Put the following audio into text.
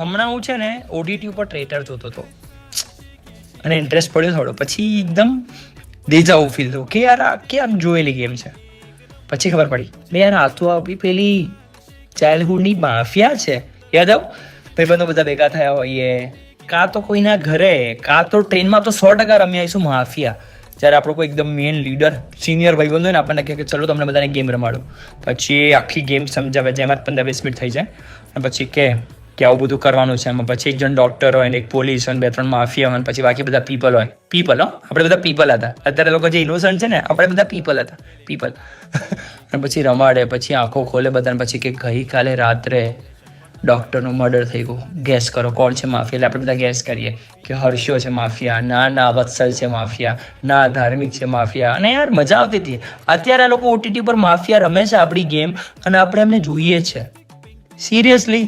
હમણાં હું છે ને ઓટીટી ઉપર ટ્રેટર જોતો હતો અને ઇન્ટરેસ્ટ પડ્યો થોડો, પછી એકદમ દેજાવું ફીલ થયું કે યાર આ કેમ જોયેલી ગેમ છે. પછી ખબર પડી બે યાર આ તો આપી પેલી ચાઇલ્ડહુડની માફિયા છે. યાદ આવ ભાઈબંધો બધા ભેગા થયા હોઈએ, કાં તો કોઈના ઘરે, કાં તો ટ્રેનમાં તો 100% રમી આવીશું માફિયા. જ્યારે આપણો કોઈ એકદમ મેઇન લીડર સિનિયર ભાઈબંધ હોય ને આપણને કહે કે ચલો તમને બધાને ગેમ રમાડો, પછી એ આખી ગેમ સમજાવે જેમાં 15-20 મિનિટ થઈ જાય અને પછી કે આવું બધું કરવાનું છે. એમાં પછી એક જણ ડૉક્ટર હોય ને એક પોલીસ હોય ને 2-3 માફિયા હોય, પછી બાકી બધા પીપલ હોય. પીપલ આપણે બધા પીપલ હતા. અત્યારે લોકો જે ઇનોસન્ટ છે ને આપણે બધા પીપલ હતા, પીપલ. અને પછી રમાડે, પછી આંખો ખોલે બધાને, પછી કે ગઈકાલે રાત્રે ડૉક્ટરનું મર્ડર થઈ ગયું, ગેસ કરો કોણ છે માફિયા. એટલે આપણે બધા ગેસ કરીએ કે હર્ષો છે માફિયા, ના વત્સલ છે માફિયા, ના ધાર્મિક છે માફિયા. અને યાર મજા આવતી હતી. અત્યારે આ લોકો ઓટીટી પર માફિયા રમે છે આપણી ગેમ અને આપણે એમને જોઈએ છે. સિરિયસલી